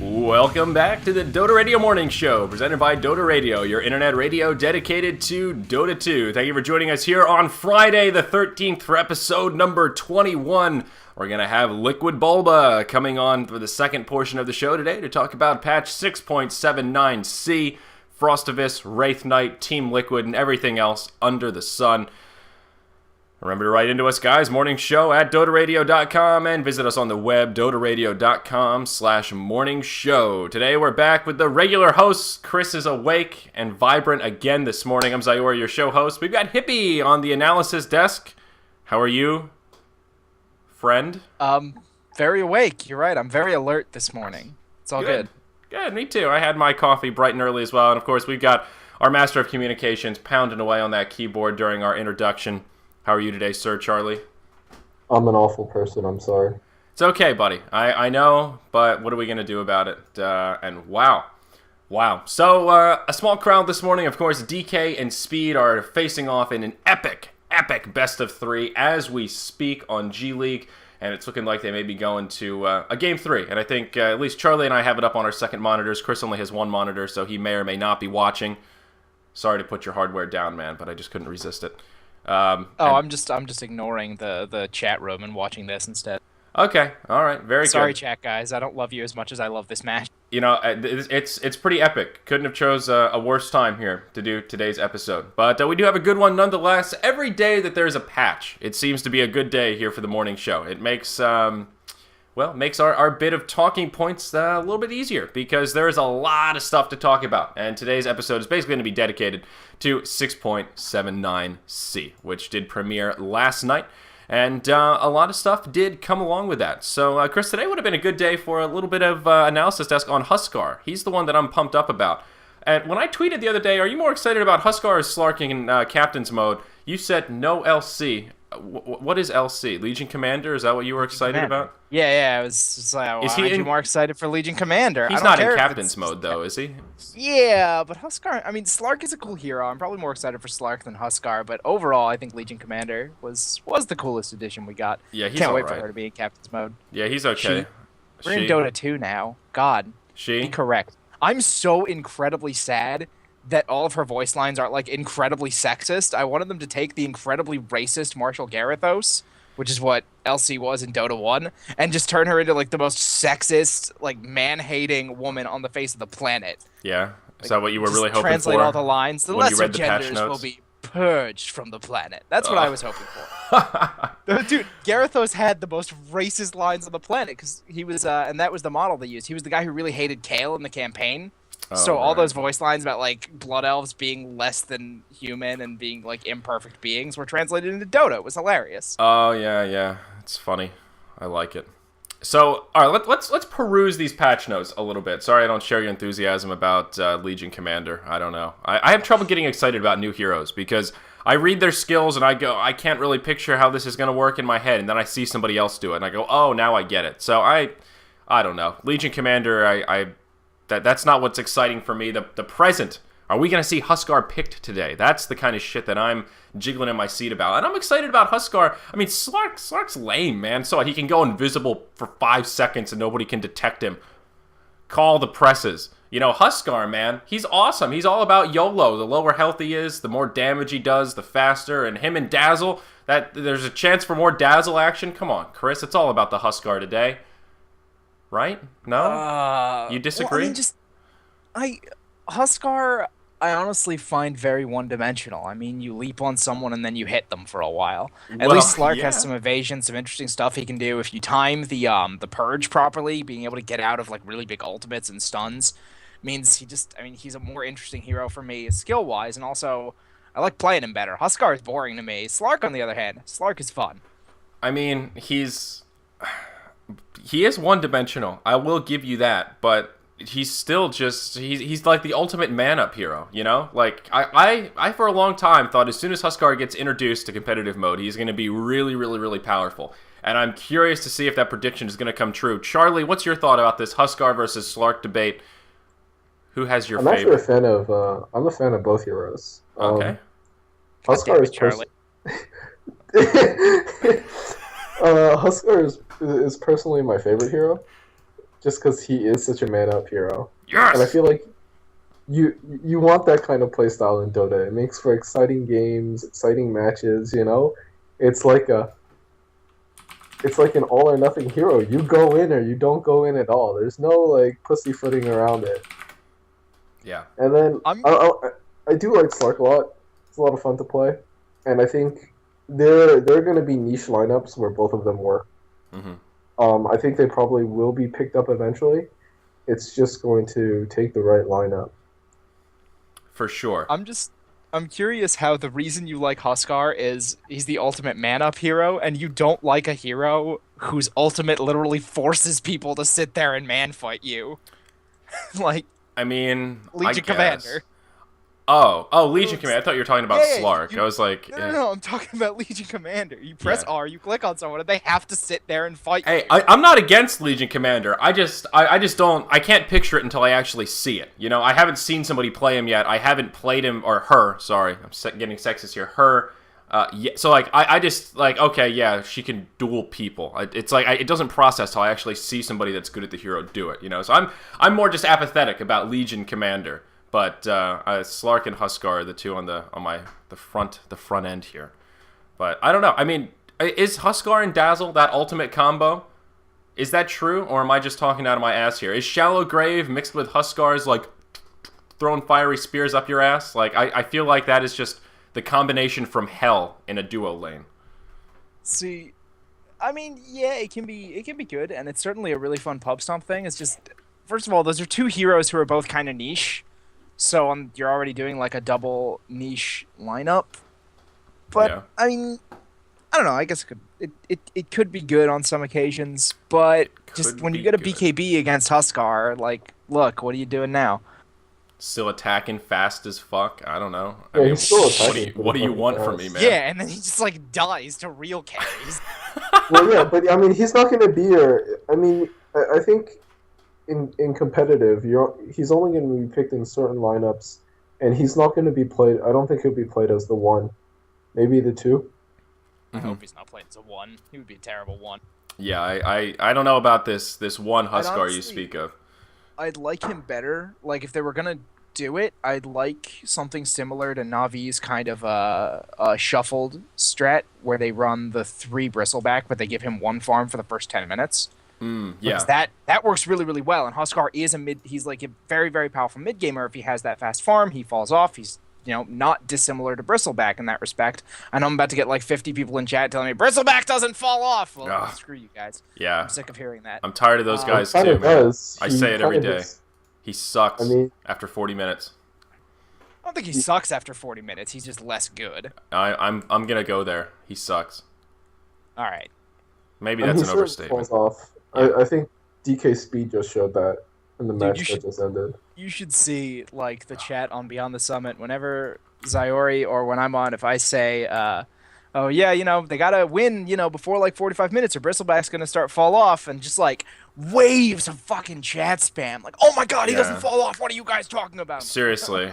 Welcome back to the Dota Radio Morning Show, presented by Dota Radio, your internet radio dedicated to Dota 2. Thank you for joining us here on Friday the 13th for episode number 21. We're going to have Liquid Bulba coming on for the second portion of the show today to talk about patch 6.79C, Frostivus, Wraith Knight, Team Liquid, and everything else under the sun. Remember to write into us, guys, morning show at dotaradio.com, and visit us on the web, dotaradio.com/morning show. Today we're back with the regular hosts. Chris is awake and vibrant again this morning. I'm Zayor, your show host. We've got Hippie on the analysis desk. How are you, friend? Very awake. You're right. I'm very alert this morning. It's all good. Good, me too. I had my coffee bright and early as well. And of course, we've got our master of communications pounding away on that keyboard during our introduction. How are you today, Sir Charlie? I'm an awful person, I'm sorry. It's okay, buddy. I know, but what are we going to do about it? And wow. So, a small crowd this morning. Of course, DK and Speed are facing off in an epic best of 3 as we speak on G League. And it's looking like they may be going to a Game 3. And I think at least Charlie and I have it up on our second monitors. Chris only has one monitor, so he may or may not be watching. Sorry to put your hardware down, man, but I just couldn't resist it. I'm just ignoring the chat room and watching this instead. Okay, all right, very Sorry, good. chat guys, I don't love you as much as I love this match. You know, it's pretty epic. Couldn't have chose a worse time here to do today's episode. But we do have a good one nonetheless. Every day that there's a patch, it seems to be a good day here for the morning show. It makes makes our bit of talking points a little bit easier because there is a lot of stuff to talk about. And today's episode is basically going to be dedicated to 6.79C, which did premiere last night. And a lot of stuff did come along with that. So, Chris, today would have been a good day for a little bit of analysis desk on Huskar. He's the one that I'm pumped up about. And when I tweeted the other day, are you more excited about Huskar or Slarking in Captain's Mode? You said no LC. What is LC? Legion Commander? Is that what you were excited about? Yeah. I was just like, well, aren't you more excited for Legion Commander? He's not in Captain's Mode, though, is he? Yeah, but Huskar, I mean, Slark is a cool hero. I'm probably more excited for Slark than Huskar, but overall, I think Legion Commander was the coolest addition we got. Yeah, he's Can't wait right for her to be in Captain's Mode. Yeah, he's okay. We're in Dota 2 now. God. Be correct. I'm so incredibly sad that all of her voice lines are like incredibly sexist. I wanted them to take the incredibly racist Marshall Garithos, which is what LC was in Dota 1, and just turn her into like the most sexist, like man-hating woman on the face of the planet. Yeah, is that what you were really hoping translate for? Translate all the lines. The lesser genders will be purged from the planet. That's what I was hoping for. Dude, Garithos had the most racist lines on the planet because he was, and that was the model they used. He was the guy who really hated Kale in the campaign. So all those voice lines about like blood elves being less than human and being like imperfect beings were translated into Dota. It was hilarious. Oh yeah, it's funny. I like it. So all right, let's peruse these patch notes a little bit. Sorry, I don't share your enthusiasm about Legion Commander. I don't know. I have trouble getting excited about new heroes because I read their skills and I go, I can't really picture how this is going to work in my head, and then I see somebody else do it and I go, oh, now I get it. So I don't know. Legion Commander, That's not what's exciting for me. The present. Are we going to see Huskar picked today? That's the kind of shit that I'm jiggling in my seat about. And I'm excited about Huskar. I mean, Slark's lame, man. So he can go invisible for 5 seconds and nobody can detect him. Call the presses. You know, Huskar, man, he's awesome. He's all about YOLO. The lower health he is, the more damage he does, the faster. And him and Dazzle, there's a chance for more Dazzle action. Come on, Chris. It's all about the Huskar today. Right? No? You disagree? Well, Huskar, I honestly find very one-dimensional. I mean, you leap on someone and then you hit them for a while. At least Slark has some evasion, some interesting stuff he can do. If you time the purge properly, being able to get out of like really big ultimates and stuns means he's a more interesting hero for me skill-wise, and also I like playing him better. Huskar is boring to me. Slark, on the other hand, Slark is fun. I mean, he is one-dimensional. I will give you that, but he's still just he's like the ultimate man-up hero, you know? Like I for a long time thought as soon as Huskar gets introduced to competitive mode, he's going to be really, really, really powerful. And I'm curious to see if that prediction is going to come true. Charlie, what's your thought about this Huskar versus Slark debate? Who has your favorite? I'm actually I'm a fan of both heroes. Okay. Huskar is Charlie. Huskar is personally my favorite hero. just because he is such a man-up hero. Yes! And I feel like you want that kind of playstyle in Dota. It makes for exciting games, exciting matches, you know? It's like an all or nothing hero. You go in or you don't go in at all. There's no like pussyfooting around it. Yeah. And then I do like Slark a lot. It's a lot of fun to play, and I think there are going to be niche lineups where both of them work. Mm-hmm. I think they probably will be picked up eventually. It's just going to take the right lineup. For sure. I'm curious how the reason you like Huskar is he's the ultimate man-up hero, and you don't like a hero whose ultimate literally forces people to sit there and man-fight you. Like, I mean, Legion Commander. Oh, Legion Commander. I thought you were talking about Yeah, Slark. I was like... No, I'm talking about Legion Commander. You press R, you click on someone, and they have to sit there and fight you. Hey, I'm not against Legion Commander. I just don't... I can't picture it until I actually see it. You know, I haven't seen somebody play him yet. I haven't played him, or her, sorry. I'm getting sexist here. Her... yeah, so, like, I just, like, okay, yeah, she can duel people. It's like, it doesn't process till I actually see somebody that's good at the hero do it, you know? So I'm more just apathetic about Legion Commander. But Slark and Huskar are the two on the front end here. But I don't know. I mean, is Huskar and Dazzle that ultimate combo? Is that true, or am I just talking out of my ass here? Is Shallow Grave mixed with Huskar's, like, throwing fiery spears up your ass? Like, I feel like that is just the combination from hell in a duo lane. See, I mean, yeah, it can be good, and it's certainly a really fun pub stomp thing. It's just, first of all, those are two heroes who are both kind of niche. So you're already doing like a double niche lineup, but yeah. I mean, I don't know. I guess it could be good on some occasions, but just when you get a BKB against Huskar, like, look, what are you doing now? Still attacking fast as fuck. I don't know. I mean, he's still attacking. What do you want from me, man? Yeah, and then he just like dies to real carries. Well, yeah, but I mean, he's not going to be your. I mean, I think. In competitive, he's only going to be picked in certain lineups, and he's not going to be played. I don't think he'll be played as the 1, maybe the 2. I hope he's not played as a 1. He would be a terrible 1. Yeah, I don't know about this one Huskar honestly, you speak of. I'd like him better. Like, if they were going to do it, I'd like something similar to Navi's kind of a shuffled strat where they run the 3 Bristleback, but they give him 1 farm for the first 10 minutes. Yeah, because that works really, really well. And Huskar is he's like a very, very powerful mid gamer. If he has that fast farm, he falls off. He's, you know, not dissimilar to Bristleback in that respect. I know I'm about to get like 50 people in chat telling me Bristleback doesn't fall off. Well, screw you guys. Yeah, I'm sick of hearing that. I'm tired of those guys too, man. I say it every day. He sucks after 40 minutes. I don't think he sucks after 40 minutes. He's just less good. I'm gonna go there. He sucks. All right. Maybe that's an overstatement. Falls off. I think DK Speed just showed that in the match that just ended. You should see like the chat on Beyond the Summit whenever Zyori or when I'm on, if I say, oh yeah, you know, they gotta win, you know, before like 45 minutes or Bristleback's gonna start fall off, and just like waves of fucking chat spam. Like, oh my god, he doesn't fall off. What are you guys talking about? Seriously.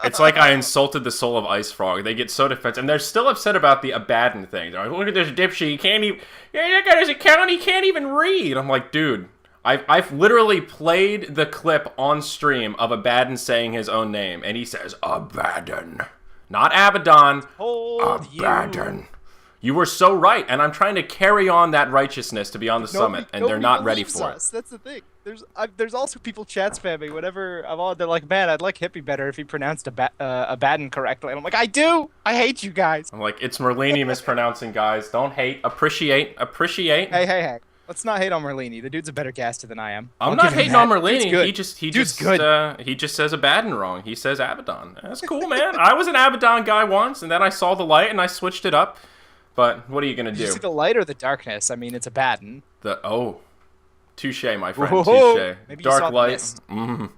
It's like I insulted the soul of Ice Frog. They get so defensive. And they're still upset about the Abaddon thing. They're like, look at this dipshit. He can't even... Yeah, that guy doesn't count. He can't even read. I'm like, dude, I've literally played the clip on stream of Abaddon saying his own name. And he says, Abaddon. Not Abaddon. Abaddon. You were so right, and I'm trying to carry on that righteousness to be on the summit, and they're not ready for it. That's the thing. There's also people chat spamming whenever I'm on. They're like, man, I'd like Hippie better if he pronounced Abaddon correctly. And I'm like, I do. I hate you guys. I'm like, it's Merlini mispronouncing, guys. Don't hate. Appreciate. Hey. Let's not hate on Merlini. The dude's a better caster than I am. I'm not hating on Merlini. He just says Abaddon wrong. He says Abaddon. That's cool, man. I was an Abaddon guy once, and then I saw the light, and I switched it up. But what are you gonna do? Did you see the light or the darkness? I mean, it's Abaddon. Touche, my friend. Touche. Maybe Dark you saw light.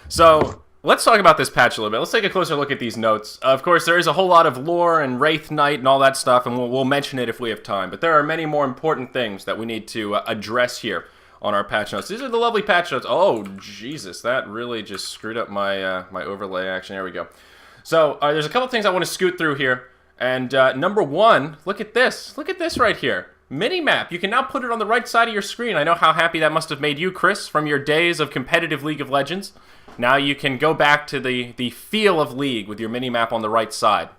So let's talk about this patch a little bit. Let's take a closer look at these notes. Of course, there is a whole lot of lore and Wraith Knight and all that stuff, and we'll mention it if we have time. But there are many more important things that we need to address here on our patch notes. These are the lovely patch notes. Oh, Jesus, that really just screwed up my my overlay action. There we go. So there's a couple things I want to scoot through here. And number one, look at this. Look at this right here. Minimap. You can now put it on the right side of your screen. I know how happy that must have made you, Chris, from your days of competitive League of Legends. Now you can go back to the feel of League with your minimap on the right side.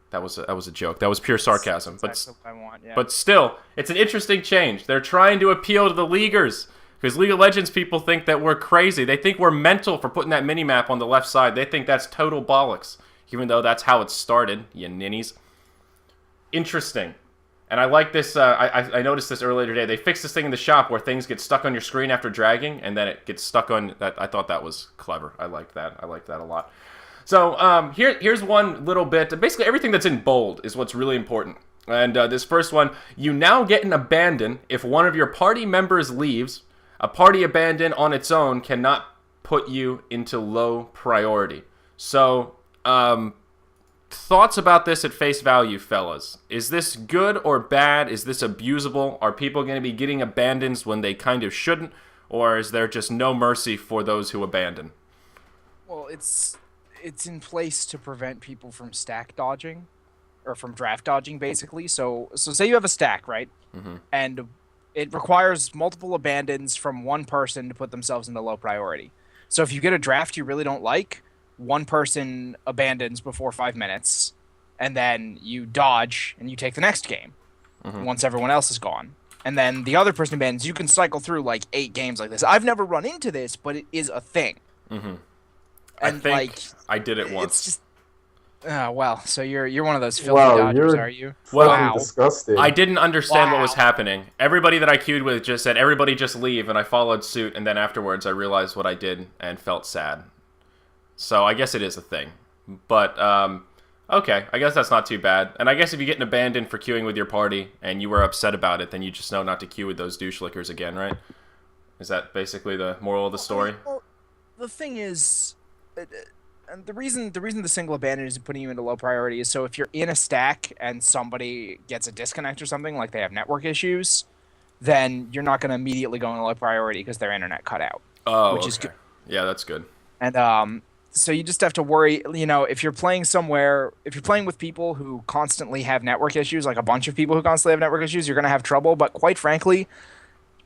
That was a joke. That was pure sarcasm. That's what I want, yeah. But still, it's an interesting change. They're trying to appeal to the Leaguers. Because League of Legends people think that we're crazy. They think we're mental for putting that minimap on the left side. They think that's total bollocks. Even though that's how it started, you ninnies. Interesting. And I like this. I noticed this earlier today. They fixed this thing in the shop where things get stuck on your screen after dragging, and then it gets stuck on that. I thought that was clever. I liked that. I liked that a lot. So here's one little bit. Basically, everything that's in bold is what's really important. And this first one, you now get an abandon if one of your party members leaves. A party abandon on its own cannot put you into low priority. So, thoughts about this at face value, fellas. Is this good or bad? Is this abusable? Are people going to be getting abandons when they kind of shouldn't? Or is there just no mercy for those who abandon? Well, it's in place to prevent people from stack dodging, or from draft dodging, basically. So say you have a stack, right? Mm-hmm. And it requires multiple abandons from one person to put themselves into low priority. So if you get a draft you really don't like, one person abandons before 5 minutes, and then you dodge and you take the next game once everyone else is gone. And then the other person abandons. You can cycle through like 8 games like this. I've never run into this, but it is a thing. Mm-hmm. And I think I did it once. It's just, well, so you're one of those filthy dodgers, are you? Wow, disgusting. I didn't understand what was happening. Everybody that I queued with just said, everybody just leave, and I followed suit, and then afterwards I realized what I did and felt sad. So I guess it is a thing. But, okay, I guess that's not too bad. And I guess if you get an abandon for queuing with your party, and you were upset about it, then you just know not to queue with those douche-lickers again, right? Is that basically the moral of the story? Well, the thing is, and the reason the single abandon is putting you into low priority is so if you're in a stack and somebody gets a disconnect or something, like they have network issues, then you're not going to immediately go into low priority because their internet cut out. Oh, which okay. is good. Yeah, that's good. And so you just have to worry, if you're playing somewhere, if you're playing with people who constantly have network issues, like a bunch of people who constantly have network issues, you're going to have trouble. But quite frankly,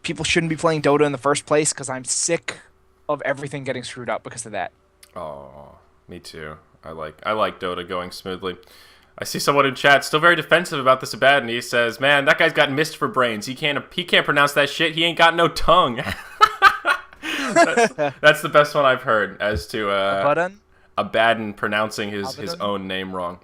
people shouldn't be playing Dota in the first place because I'm sick of everything getting screwed up because of that. Oh, me too. I like Dota going smoothly. I see someone in chat still very defensive about this abandon. He says, "Man, that guy's got mist for brains. He can't pronounce that shit. He ain't got no tongue." That's the best one I've heard as to Abaddon pronouncing his own name wrong.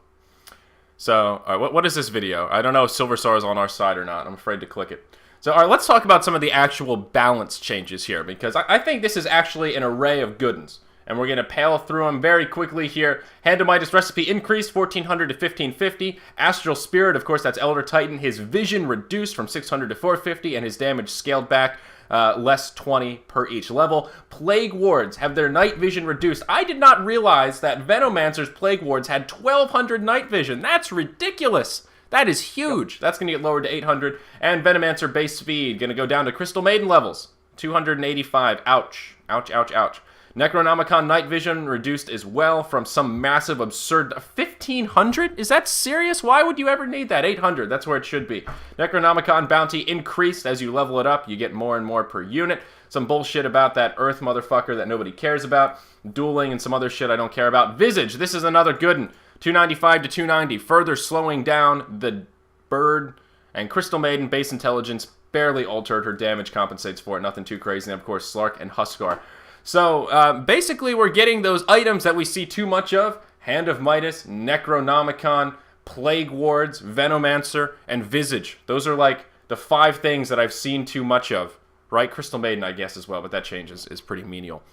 So, all right, what is this video? I don't know if Silver Star is on our side or not. I'm afraid to click it. So, all right, let's talk about some of the actual balance changes here, because I think this is actually an array of good ones. And we're going to pale through them very quickly here. Hand of Midas recipe increased 1400 to 1550. Astral Spirit, of course, that's Elder Titan. His vision reduced from 600 to 450, and his damage scaled back. Less 20 per each level. Plague Wards have their night vision reduced. I did not realize that Venomancer's Plague Wards had 1200 night vision. That's ridiculous. That is huge. That's going to get lowered to 800. And Venomancer base speed going to go down to Crystal Maiden levels. 285. Ouch. Ouch, ouch, ouch. Necronomicon night vision reduced as well from some massive absurd 1500? Is that serious? Why would you ever need that? 800, that's where it should be. Necronomicon bounty increased as you level it up. You get more and more per unit. Some bullshit about that Earth motherfucker that nobody cares about. Dueling and some other shit I don't care about. Visage, this is another good one. 295 to 290, further slowing down the bird. And Crystal Maiden base intelligence barely altered. Her damage compensates for it. Nothing too crazy. And of course, Slark and Huskar. So, basically, we're getting those items that we see too much of. Hand of Midas, Necronomicon, Plague Wards, Venomancer, and Visage. Those are, like, the 5 things that I've seen too much of. Right? Crystal Maiden, I guess, as well, but that change is pretty menial.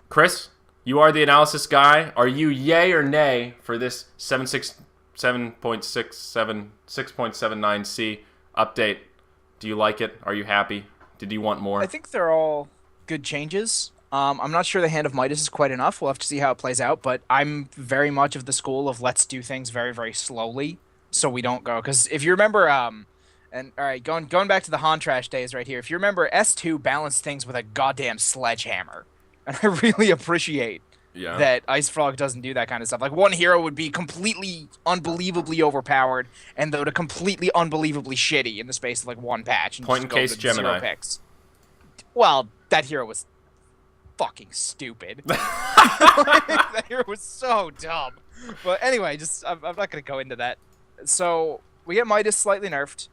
Chris, you are the analysis guy. Are you yay or nay for this 6.79C update? Do you like it? Are you happy? Did you want more? I think they're all good changes. I'm not sure the Hand of Midas is quite enough. We'll have to see how it plays out, but I'm very much of the school of let's do things very, very slowly so we don't go. Because if you remember, and all right, going back to the Hontrash days right here, if you remember, S2 balanced things with a goddamn sledgehammer. And I really appreciate that Ice Frog doesn't do that kind of stuff. Like, one hero would be completely unbelievably overpowered, and though to completely unbelievably shitty in the space of like one patch. And Point in case, Gemini. 0 picks. Well, that hero was fucking stupid. That hero was so dumb. But anyway, I'm not going to go into that. So we get Midas slightly nerfed.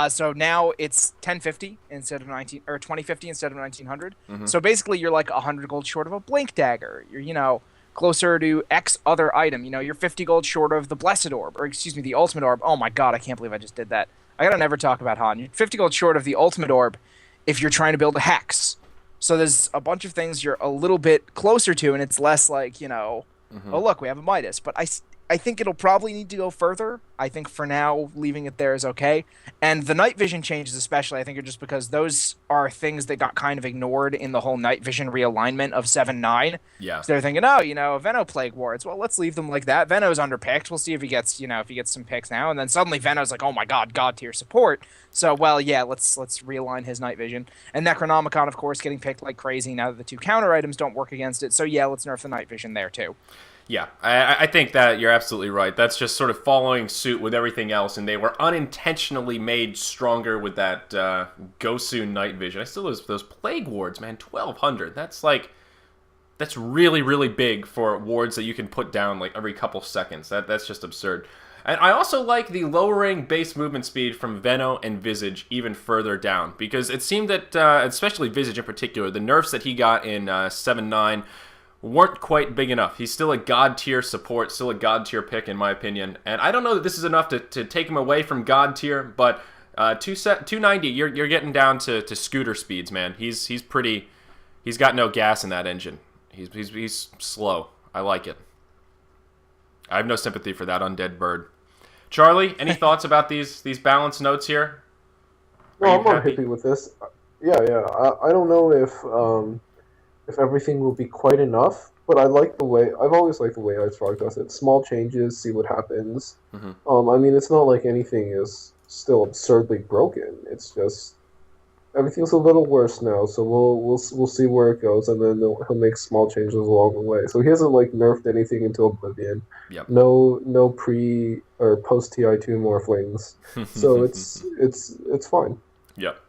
So now it's 1050 instead of 2050 instead of 1900. So basically, you're like 100 gold short of a Blink Dagger. You're closer to X other item. You're 50 gold short of the Blessed Orb, or excuse me, the Ultimate Orb. Oh my god, I can't believe I just did that. I gotta never talk about Han. You're 50 gold short of the Ultimate Orb if you're trying to build a Hex. So there's a bunch of things you're a little bit closer to, and it's less like, oh look, we have a Midas. But I think it'll probably need to go further. I think for now, leaving it there is okay. And the night vision changes especially, I think, are just because those are things that got kind of ignored in the whole night vision realignment of 7-9. Yeah. So they're thinking, Venno Plague Wards. Well, let's leave them like that. Venno's underpicked. We'll see if he gets, if he gets some picks now. And then suddenly Venno's like, oh my god, god tier support. So, well, yeah, let's realign his night vision. And Necronomicon, of course, getting picked like crazy now that the 2 counter items don't work against it. So yeah, let's nerf the night vision there too. Yeah, I think that you're absolutely right. That's just sort of following suit with everything else, and they were unintentionally made stronger with that Gosu night vision. I still those plague wards, man, 1200. That's really, really big for wards that you can put down like every couple seconds. That's just absurd. And I also like the lowering base movement speed from Venno and Visage even further down, because it seemed that, especially Visage in particular, the nerfs that he got in 7-9 weren't quite big enough. He's still a god tier support, still a god tier pick in my opinion. And I don't know that this is enough to take him away from god tier, but 290, you're getting down to scooter speeds, man. He's got no gas in that engine. He's slow. I like it. I have no sympathy for that undead bird. Charlie, any thoughts about these balance notes here? No, I'm not happy with this. Yeah. I don't know if everything will be quite enough, but I've always liked the way Ice Frog does it. Small changes, see what happens. I mean, it's not like anything is still absurdly broken. It's just everything's a little worse now, so we'll see where it goes, and then he'll make small changes along the way. So he hasn't nerfed anything until Oblivion. Yep. No pre or post TI2 morphlings. So it's fine. Yep.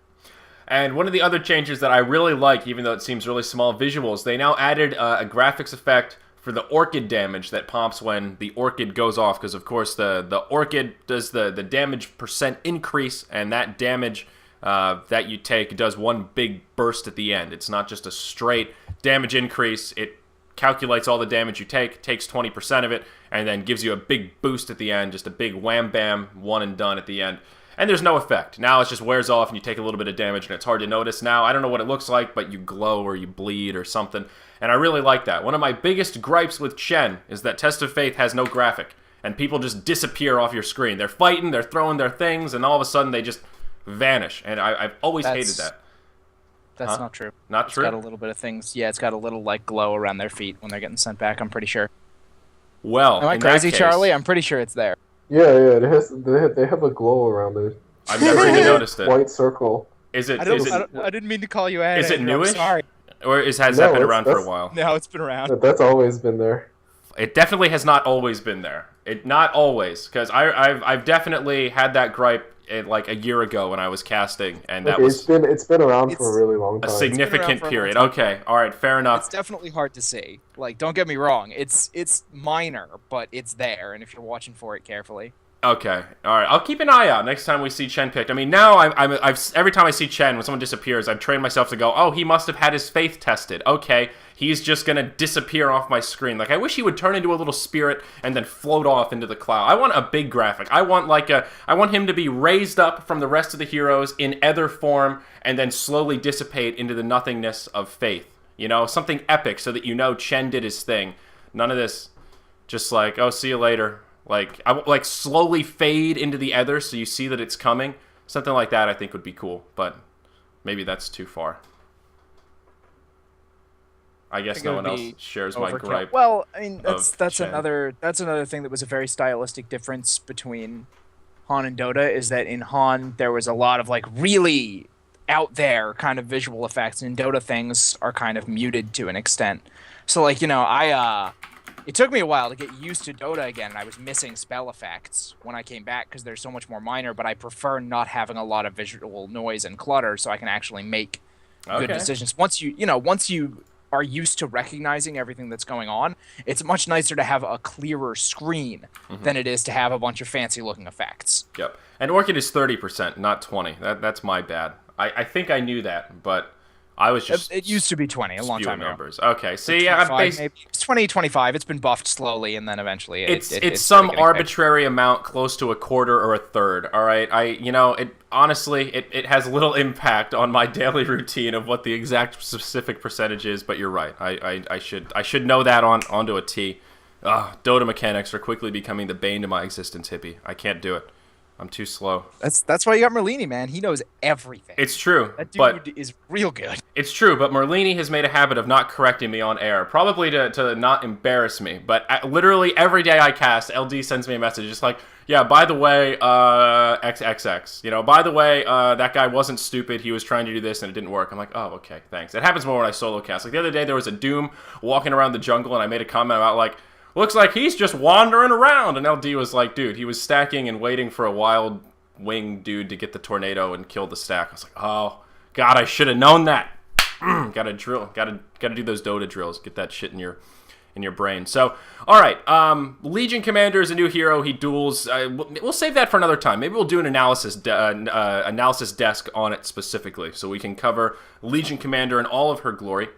And one of the other changes that I really like, even though it seems really small, visuals, they now added a graphics effect for the Orchid damage that pops when the Orchid goes off, because of course the Orchid does the damage % increase, and that damage that you take does one big burst at the end. It's not just a straight damage increase. It calculates all the damage you take, takes 20% of it, and then gives you a big boost at the end, just a big wham bam, one and done at the end. And there's no effect. Now it just wears off and you take a little bit of damage and it's hard to notice. Now, I don't know what it looks like, but you glow or you bleed or something. And I really like that. One of my biggest gripes with Chen is that Test of Faith has no graphic. And people just disappear off your screen. They're fighting, they're throwing their things, and all of a sudden they just vanish. And I've always hated that. That's not true. Not true? It's got a little bit of things. Yeah, it's got a little glow around their feet when they're getting sent back, I'm pretty sure. Well, am I crazy, Charlie? I'm pretty sure it's there. Yeah, they have a glow around it. I've never even noticed it. White circle. I didn't mean to call you out. Is it newish? Sorry. Or has that been around for a while? No, it's been around. That's always been there. It definitely has not always been there. Not always, because I've definitely had that gripe like a year ago when I was casting, and that was it's been around for a really long time. A significant period. Okay, all right, fair enough. It's definitely hard to see. Don't get me wrong. It's minor, but it's there, and if you're watching for it carefully. Okay, all right. I'll keep an eye out next time we see Chen picked. I mean, now I've every time I see Chen, when someone disappears, I've trained myself to go, oh, he must have had his faith tested. Okay, he's just gonna disappear off my screen. I wish he would turn into a little spirit and then float off into the cloud. I want a big graphic. I want him to be raised up from the rest of the heroes in ether form and then slowly dissipate into the nothingness of faith. Something epic so that Chen did his thing. None of this, just oh, see you later. I slowly fade into the ether so you see that it's coming. Something like that I think would be cool, but maybe that's too far. I guess no one else shares my gripe. Well, I mean, that's another thing that was a very stylistic difference between Han and Dota, is that in Han there was a lot of really out there kind of visual effects, and in Dota things are kind of muted to an extent. So like, it took me a while to get used to Dota again, and I was missing spell effects when I came back because they're so much more minor, but I prefer not having a lot of visual noise and clutter so I can actually make good decisions. Once you are used to recognizing everything that's going on, it's much nicer to have a clearer screen than it is to have a bunch of fancy looking effects. Yep. And Orchid is 30%, not 20. That's my bad. I think I knew that, but I was just... It used to be 20 a long time numbers. ago. Okay, see, yeah, maybe it's 20, 25. It's been buffed slowly, and then eventually it's some arbitrary amount close to a quarter or a third. All right, honestly, it has little impact on my daily routine of what the exact specific percentage is. But you're right. I should know that onto a T. Dota mechanics are quickly becoming the bane to my existence, hippie. I can't do it. I'm too slow. That's why you got Merlini, man. He knows everything. It's true. That dude is real good. It's true, but Merlini has made a habit of not correcting me on air, probably to not embarrass me. But literally every day I cast, LD sends me a message just like, yeah, by the way, XXX. By the way, that guy wasn't stupid. He was trying to do this and it didn't work. I'm like, oh, okay, thanks. It happens more when I solo cast. Like the other day, there was a Doom walking around the jungle, and I made a comment about like, looks like he's just wandering around. And LD was like, dude, he was stacking and waiting for a wild wing dude to get the tornado and kill the stack. I was like, oh, God, I should have known that. Gotta drill. Gotta do those Dota drills. Get that shit in your brain. So, all right. Legion Commander is a new hero. He duels. We'll save that for another time. Maybe we'll do an analysis desk on it specifically, so we can cover Legion Commander in all of her glory.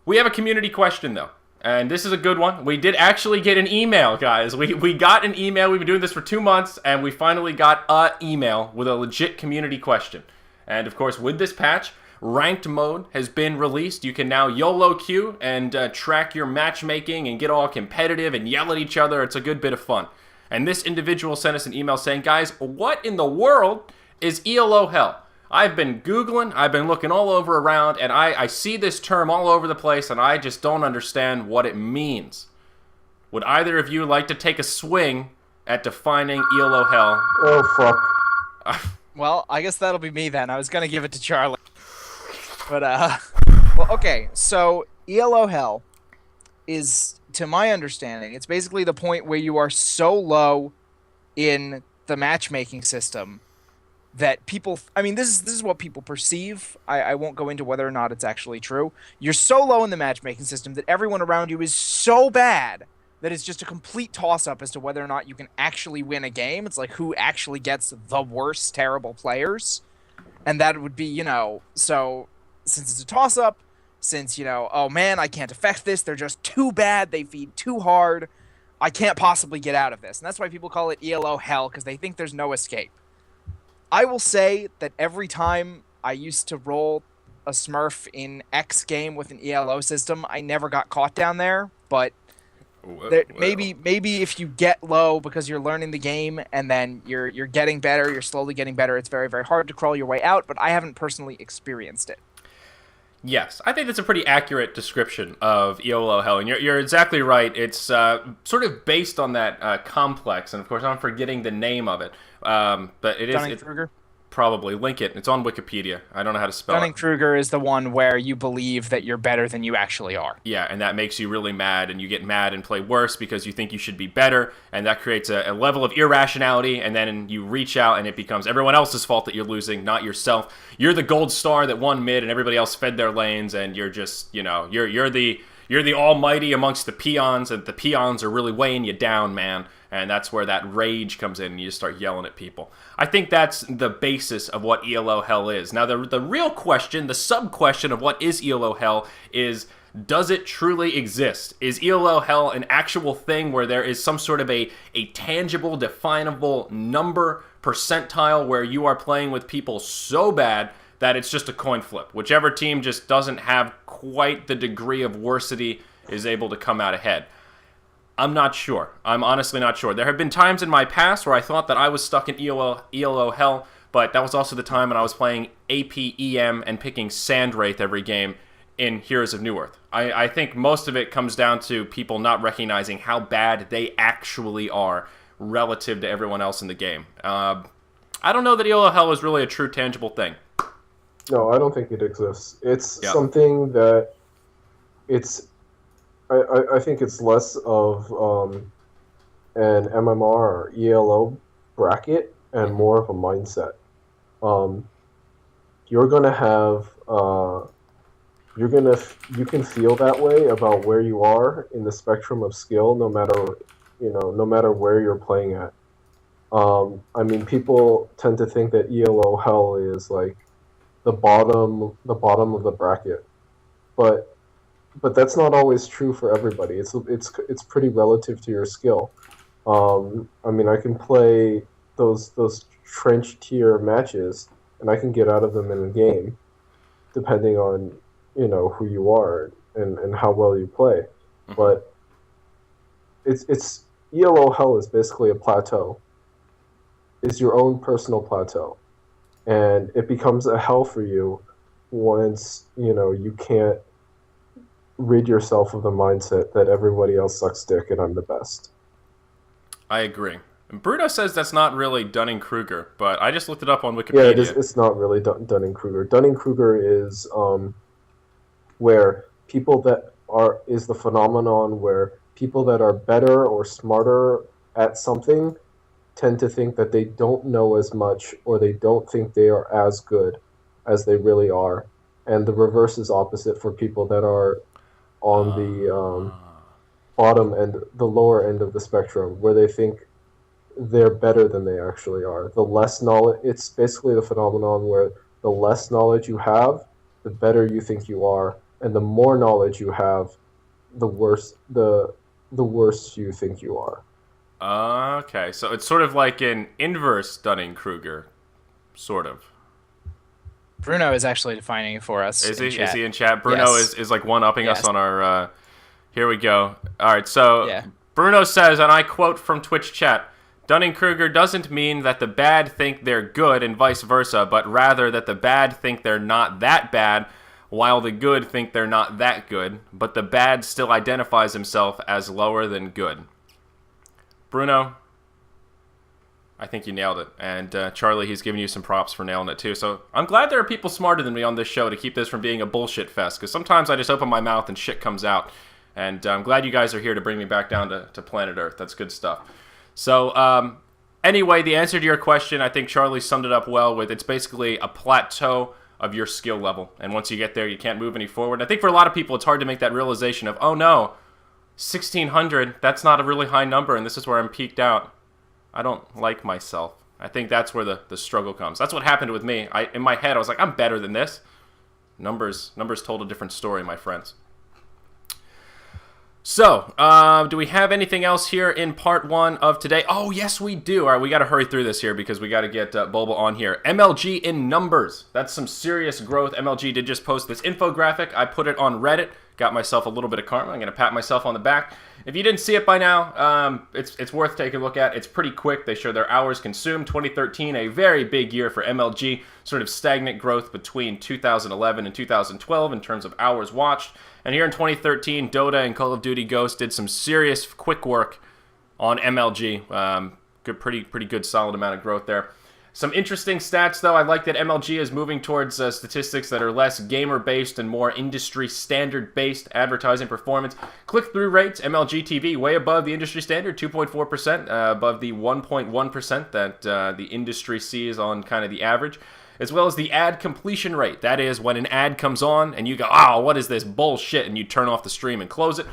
We have a community question, though. And this is a good one. We did actually get an email, guys. We got an email. We've been doing this for 2 months, and we finally got an email with a legit community question. And, of course, with this patch, ranked mode has been released. You can now YOLO queue and track your matchmaking and get all competitive and yell at each other. It's a good bit of fun. And this individual sent us an email saying, guys, what in the world is ELO hell? I've been Googling, I've been looking all over around, and I see this term all over the place, and I just don't understand what it means. Would either of you like to take a swing at defining ELO hell? Oh, fuck. Well, I guess that'll be me then. I was going to give it to Charlie. But, well, okay, so ELO hell is, to my understanding, it's basically the point where you are so low in the matchmaking system that people, this is what people perceive. I won't go into whether or not it's actually true. You're so low in the matchmaking system that everyone around you is so bad that it's just a complete toss-up as to whether or not you can actually win a game. It's like who actually gets the worst terrible players. And that would be, so since it's a toss-up, since, oh man, I can't affect this, they're just too bad, they feed too hard, I can't possibly get out of this. And that's why people call it ELO hell, because they think there's no escape. I will say that every time I used to roll a Smurf in X game with an ELO system, I never got caught down there, but maybe if you get low because you're learning the game and then you're getting better, you're slowly getting better, it's very, very hard to crawl your way out, but I haven't personally experienced it. Yes, I think that's a pretty accurate description of ELO hell, and you're exactly right. It's sort of based on that complex, and of course I'm forgetting the name of it, but it is... Dunning-Kruger? Probably. Link it. It's on Wikipedia. I don't know how to spell it. Dunning-Kruger is the one where you believe that you're better than you actually are. Yeah, and that makes you really mad, and you get mad and play worse because you think you should be better, and that creates a level of irrationality, and then you reach out, and it becomes everyone else's fault that you're losing, not yourself. You're the gold star that won mid, and everybody else fed their lanes, and you're just, you're the almighty amongst the peons, and the peons are really weighing you down, man. And that's where that rage comes in, and you just start yelling at people. I think that's the basis of what ELO hell is. Now, the real question, the sub-question of what is ELO hell is, does it truly exist? Is ELO hell an actual thing where there is some sort of a tangible, definable number, percentile, where you are playing with people so bad that it's just a coin flip? Whichever team just doesn't have quite the degree of worcity is able to come out ahead. I'm not sure. I'm honestly not sure. There have been times in my past where I thought that I was stuck in ELO hell, but that was also the time when I was playing APEM and picking Sandwraith every game in Heroes of Newerth. I think most of it comes down to people not recognizing how bad they actually are relative to everyone else in the game. I don't know that ELO hell is really a true tangible thing. No, I don't think it exists. It's Yeah. something that it's. I think it's less of an MMR or ELO bracket and Mm-hmm. more of a mindset. Um, you're gonna have you can feel that way about where you are in the spectrum of skill, no matter no matter where you're playing at. I mean, people tend to think that ELO hell is like the bottom of the bracket, but that's not always true for everybody. It's pretty relative to your skill. I mean, I can play those trench tier matches, and I can get out of them in a game, depending on who you are and how well you play. Mm-hmm. But it's ELO hell is basically a plateau. It's your own personal plateau, and it becomes a hell for you once you can't rid yourself of the mindset that everybody else sucks dick and I'm the best. I agree. And Bruno says that's not really Dunning-Kruger, but I just looked it up on Yeah, it is. Wikipedia. It's not really Dunning-Kruger. Dunning-Kruger is where people that are is the phenomenon where people that are better or smarter at something tend to think that they don't know as much or they don't think they are as good as they really are, and the reverse is opposite for people that are on the bottom end, the lower end of the spectrum, where they think they're better than they actually are. The less knowledge, it's basically the phenomenon where the less knowledge you have, the better you think you are, and the more knowledge you have, the worse the worse you think you are. Okay, so it's sort of like an inverse Dunning-Kruger, sort of. Bruno is actually defining it for us Is in he? Is chat. he in chat? Bruno Yes. is like one-upping us Yes. on our. Here we go. All right, so Yeah. Bruno says, and I quote from Twitch chat: Dunning-Kruger doesn't mean that the bad think they're good and vice versa, but rather that the bad think they're not that bad, while the good think they're not that good. But the bad still identifies himself as lower than good. Bruno, I think you nailed it. And Charlie, he's giving you some props for nailing it too. So I'm glad there are people smarter than me on this show to keep this from being a bullshit fest. Because sometimes I just open my mouth and shit comes out. And I'm glad you guys are here to bring me back down to planet Earth. That's good stuff. So anyway, the answer to your question, I think Charlie summed it up well with it's basically a plateau of your skill level. And once you get there, you can't move any forward. I think for a lot of people, it's hard to make that realization of, oh no, 1,600, that's not a really high number, and this is where I'm peaked out. I don't like myself. I think that's where the struggle comes. That's what happened with me. In my head, I was like, I'm better than this. Numbers told a different story, my friends. So, do we have anything else here in part one of today? Oh, yes, we do. All right, we got to hurry through this here because we got to get Boba on here. MLG in numbers. That's some serious growth. MLG did just post this infographic. I put it on Reddit. Got myself a little bit of karma. I'm going to pat myself on the back. If you didn't see it by now, it's worth taking a look at. It's pretty quick. They show their hours consumed. 2013, a very big year for MLG. Sort of stagnant growth between 2011 and 2012 in terms of hours watched. And here in 2013, Dota and Call of Duty Ghost did some serious quick work on MLG. Pretty good, solid amount of growth there. Some interesting stats, though. I like that MLG is moving towards statistics that are less gamer-based and more industry-standard-based advertising performance. Click-through rates, MLG TV, way above the industry standard, 2.4%, above the 1.1% that the industry sees on kind of the average, as well as the ad completion rate. That is when an ad comes on and you go, oh, what is this bullshit, and you turn off the stream and close it.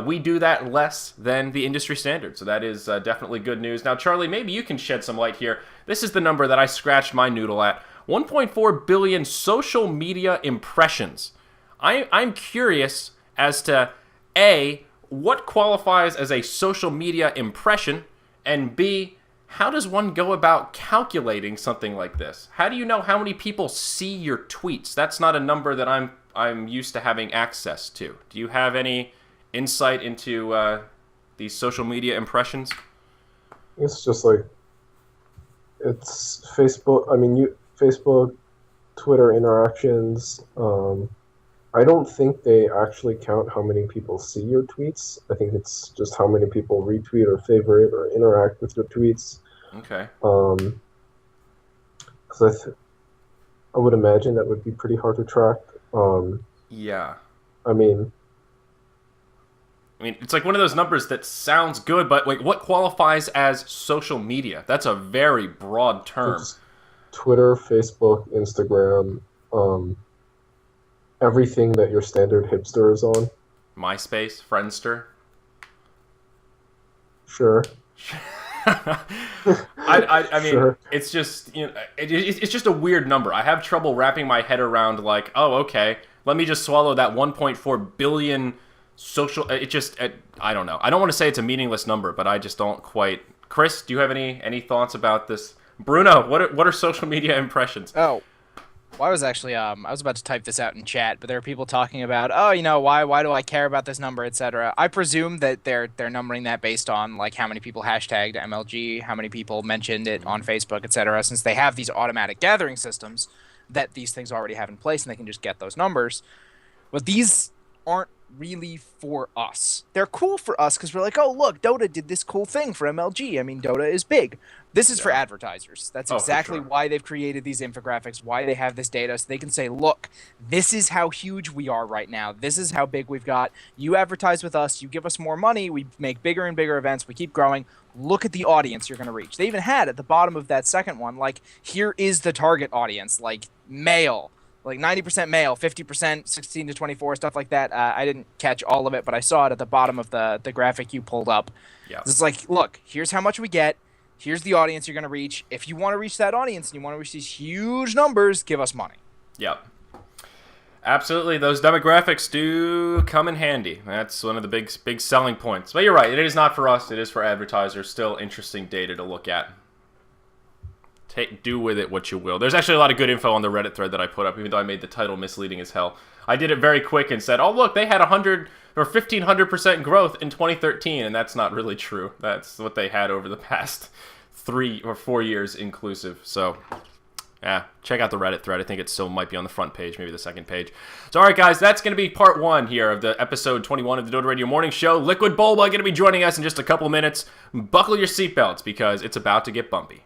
We do that less than the industry standard, so that is definitely good news. Now, Charlie, maybe you can shed some light here. This is the number that I scratched my noodle at. 1.4 billion social media impressions. I'm curious as to, A, what qualifies as a social media impression, and B, how does one go about calculating something like this? How do you know how many people see your tweets? That's not a number that I'm used to having access to. Do you have any insight into these social media impressions? It's just like it's Facebook. I mean, Facebook, Twitter interactions. I don't think they actually count how many people see your tweets. I think it's just how many people retweet or favorite or interact with your tweets. Okay. Because I would imagine that would be pretty hard to track. Yeah. I mean, it's like one of those numbers that sounds good, but like, what qualifies as social media? That's a very broad term. it's Twitter, Facebook, Instagram, everything that your standard hipster is on. MySpace, Friendster. Sure. I mean, Sure. it's just, it's just a weird number. I have trouble wrapping my head around, like, oh, okay, let me just swallow that 1.4 billion social. I don't know. I don't want to say it's a meaningless number, but I just don't quite. Chris, do you have any thoughts about this? Bruno, what are social media impressions? Oh, well, I was actually I was about to type this out in chat, but there are people talking about, oh, why do I care about this number, etc. I presume that they're numbering that based on like how many people hashtagged MLG, how many people mentioned it on Facebook, etc. Since they have these automatic gathering systems that these things already have in place, and they can just get those numbers. But these aren't really for us. They're cool for us because we're like, oh, look, Dota did this cool thing for MLG. I mean, Dota is big. This is for advertisers. That's exactly why they've created these infographics, why they have this data, so they can say, look, this is how huge we are right now. This is how big we've got. You advertise with us. You give us more money. We make bigger and bigger events. We keep growing. Look at the audience you're going to reach. They even had at the bottom of that second one, like, here is the target audience, like male. Like 90% male, 50% 16 to 24, stuff like that. I didn't catch all of it, but I saw it at the bottom of the graphic you pulled up. Yeah. It's like, look, here's how much we get. Here's the audience you're going to reach. If you want to reach that audience and you want to reach these huge numbers, give us money. Yep. Absolutely. Those demographics do come in handy. That's one of the big selling points. But you're right. It is not for us. It is for advertisers. Still interesting data to look at. Do with it what you will. There's actually a lot of good info on the Reddit thread that I put up, even though I made the title misleading as hell. I did it very quick and said, oh, look, they had 100 or 1,500% growth in 2013, and that's not really true. That's what they had over the past 3 or 4 years inclusive. So, yeah, check out the Reddit thread. I think it still might be on the front page, maybe the second page. So, all right, guys, that's going to be part 1 here of the episode 21 of the Dota Radio Morning Show. Liquid Bulba going to be joining us in just a couple minutes. Buckle your seatbelts because it's about to get bumpy.